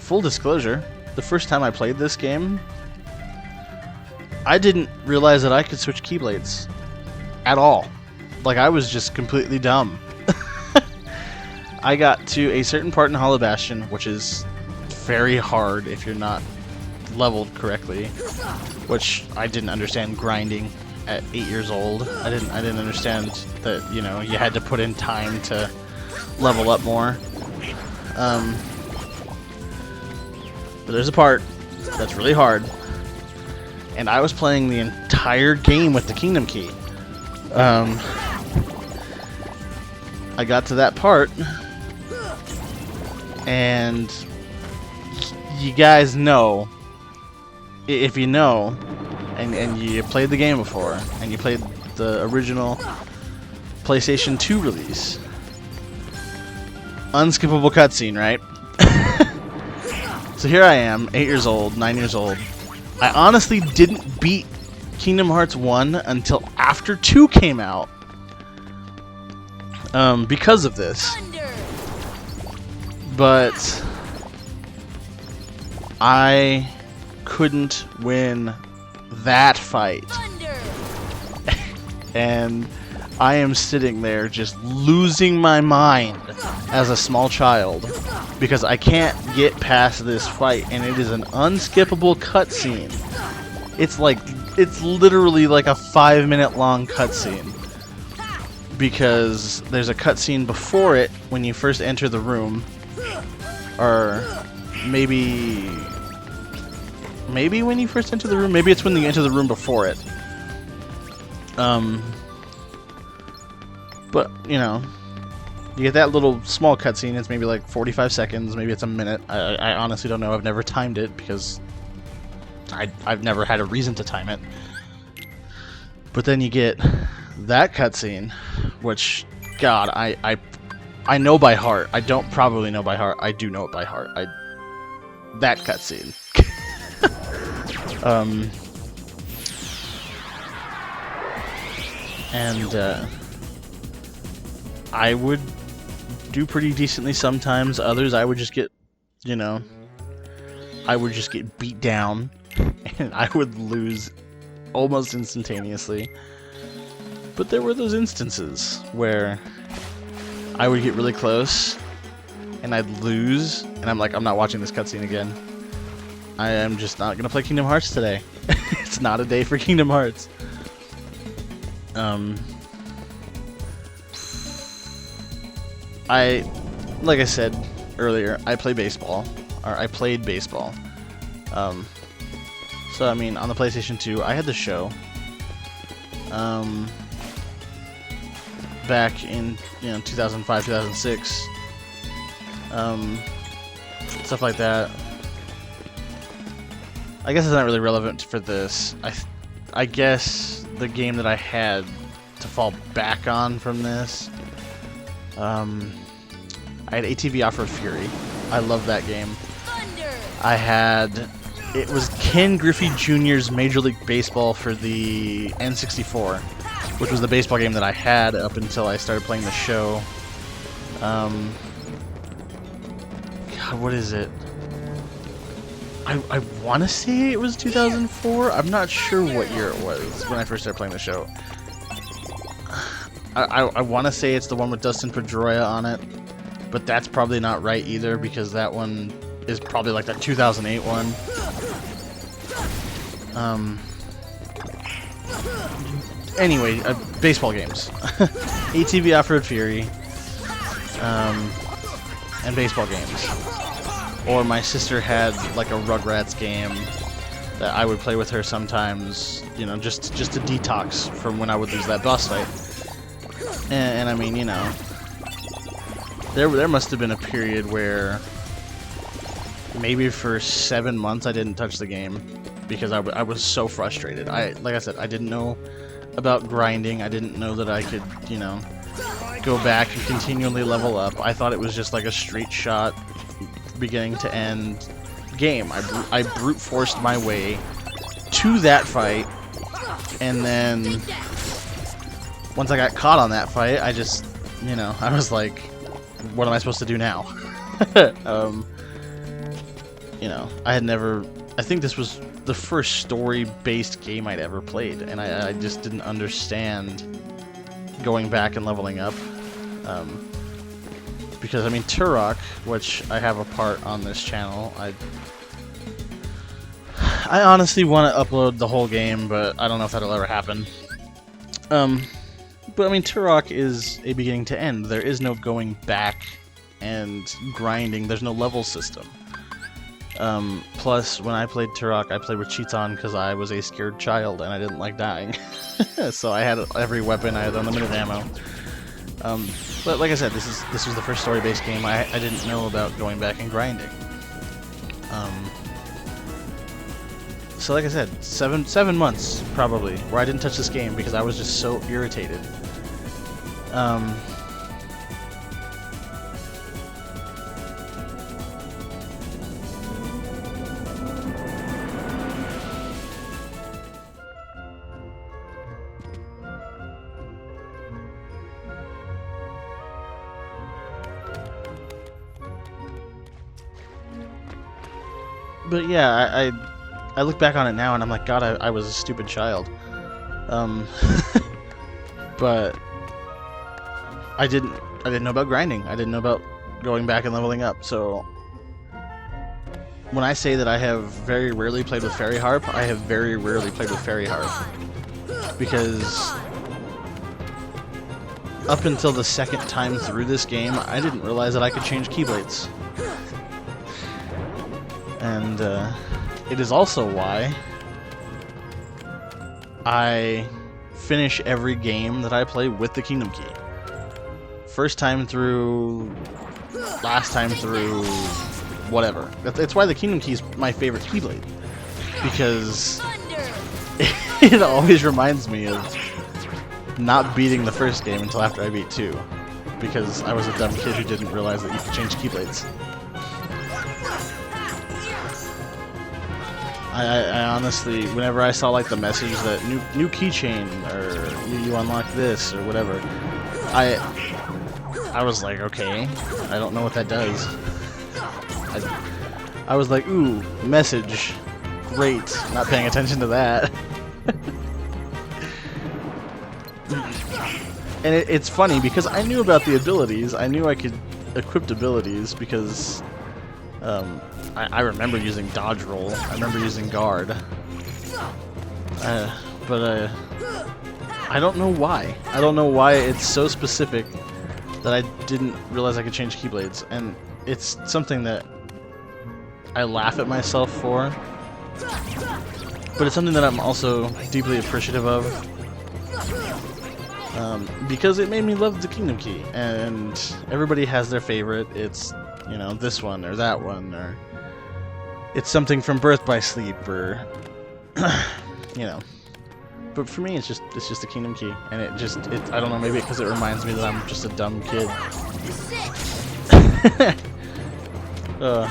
full disclosure, the first time I played this game, I didn't realize that I could switch keyblades at all. Like, I was just completely dumb. I got to a certain part in Hollow Bastion, which is very hard if you're not leveled correctly, which I didn't understand grinding at 8 years old. I didn't understand that, you know, you had to put in time to level up more. But there's a part that's really hard, and I was playing the entire game with the Kingdom Key. I got to that part, and you guys know, if you know, and you played the game before, and you played the original PlayStation 2 release, unskippable cutscene, right? So here I am, 8 years old, 9 years old. I honestly didn't beat Kingdom Hearts 1 until after 2 came out. Because of this. But I couldn't win that fight. And I am sitting there just losing my mind as a small child because I can't get past this fight, and it is an unskippable cutscene. It's literally like a 5-minute long cutscene, because there's a cutscene before it when you first enter the room, or maybe when you first enter the room. Maybe it's when you enter the room before it. But, you know, you get that little small cutscene. It's maybe like 45 seconds, maybe it's a minute. I honestly don't know. I've never timed it because I've never had a reason to time it. But then you get that cutscene, which, God, I know by heart. I don't probably know by heart. I do know it by heart. That cutscene. I would do pretty decently sometimes. Others I would just get, you know, I would just get beat down, and I would lose almost instantaneously. But there were those instances where I would get really close, and I'd lose, and I'm like, I'm not watching this cutscene again. I am just not gonna play Kingdom Hearts today. It's not a day for Kingdom Hearts. Like I said earlier, I play baseball, or I played baseball. So I mean, on the PlayStation 2, I had the show. Back in 2005, 2006, stuff like that. I guess it's not really relevant for this. I guess the game that I had to fall back on from this, I had ATV Off-Road Fury. I love that game. It was Ken Griffey Jr.'s Major League Baseball for the N64, which was the baseball game that I had up until I started playing the show. God, what is it? I want to say it was 2004. I'm not sure what year it was when I first started playing the show. I want to say it's the one with Dustin Pedroia on it, but that's probably not right either, because that one is probably like the 2008 one. Anyway, baseball games. ATV Off-Road Fury, and baseball games. Or my sister had like a Rugrats game that I would play with her sometimes, you know, just to detox from when I would lose that boss fight. And I mean, you know, there must have been a period where maybe for 7 months I didn't touch the game because I was so frustrated. Like I said, I didn't know about grinding. I didn't know that I could, you know, go back and continually level up. I thought it was just like a straight shot, beginning to end game. I brute forced my way to that fight, and then once I got caught on that fight, I just, you know, I was like, what am I supposed to do now? you know, I think this was the first story-based game I'd ever played, and I just didn't understand going back and leveling up. Because, I mean, Turok, which I have a part on this channel, I honestly want to upload the whole game, but I don't know if that'll ever happen. But I mean, Turok is a beginning to end. There is no going back and grinding. There's no level system. Plus, when I played Turok, I played with cheats on because I was a scared child and I didn't like dying. So I had every weapon, I had unlimited ammo. But like I said, this was the first story-based game. I didn't know about going back and grinding. So like I said, seven months probably where I didn't touch this game because I was just so irritated. But yeah, I look back on it now and I'm like, God, I was a stupid child. But I didn't know about grinding. I didn't know about going back and leveling up. So when I say that I have very rarely played with Fairy Harp, I have very rarely played with Fairy Harp. Because up until the second time through this game, I didn't realize that I could change Keyblades. And it is also why I finish every game that I play with the Kingdom Key. First time through, last time through, whatever. That's why the Kingdom Key is my favorite Keyblade. Because it always reminds me of not beating the first game until after I beat 2. Because I was a dumb kid who didn't realize that you could change Keyblades. I honestly, whenever I saw like the message that new keychain or you unlock this or whatever, I was like, okay, I don't know what that does. I was like, ooh, message, great, not paying attention to that. And it's funny because I knew about the abilities. I knew I could equip abilities because I remember using dodge roll. I remember using guard. But I don't know why. I don't know why it's so specific that I didn't realize I could change Keyblades. And it's something that I laugh at myself for. But it's something that I'm also deeply appreciative of. Because it made me love the Kingdom Key. And everybody has their favorite. It's, you know, this one or that one, or it's something from Birth by Sleep, or you know. But for me, it's just the Kingdom Key, and I don't know, maybe because it reminds me that I'm just a dumb kid. But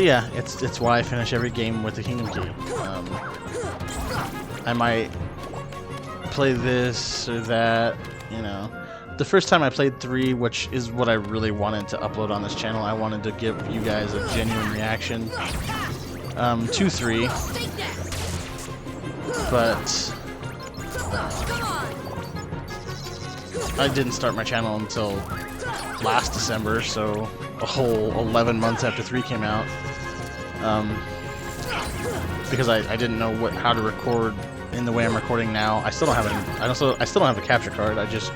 yeah, it's why I finish every game with the Kingdom Key. I might play this or that, you know. The first time I played 3, which is what I really wanted to upload on this channel, I wanted to give you guys a genuine reaction to 3, but I didn't start my channel until last December, so a whole 11 months after 3 came out, because I didn't know how to record in the way I'm recording now. I still don't have I still don't have a capture card. I just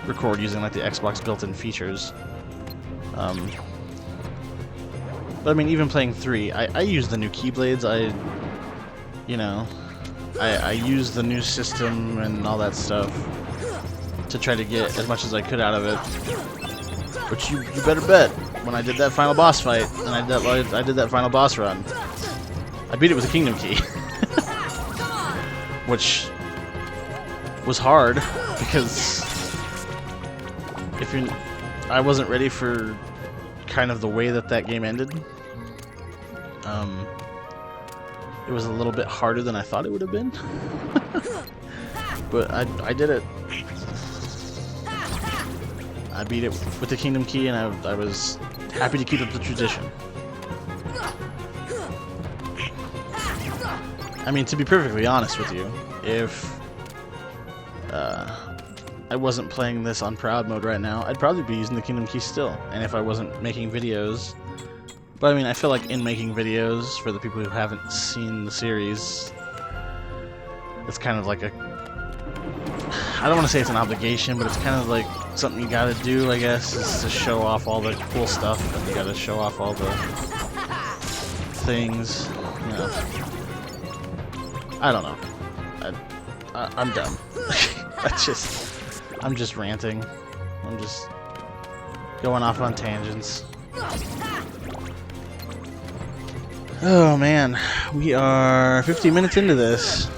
record using like the Xbox built-in features. But I mean, even playing 3, I use the new Keyblades. I use the new system and all that stuff to try to get as much as I could out of it. But you better bet, when I did that final boss fight and I did that final boss run, I beat it with a Kingdom Key, which was hard because I wasn't ready for kind of the way that game ended. It was a little bit harder than I thought it would have been. But I did it. I beat it with the Kingdom Key, and I was happy to keep up the tradition. I mean, to be perfectly honest with you, if I wasn't playing this on Proud Mode right now, I'd probably be using the Kingdom Key still. And if I wasn't making videos... But I mean, I feel like in making videos, for the people who haven't seen the series, it's kind of like a... I don't want to say it's an obligation, but it's kind of like something you gotta do, I guess, is to show off all the cool stuff, and you gotta show off all the things, you know. I don't know. I'm done. I'm just ranting. I'm just going off on tangents. Oh man, we are 15 minutes into this.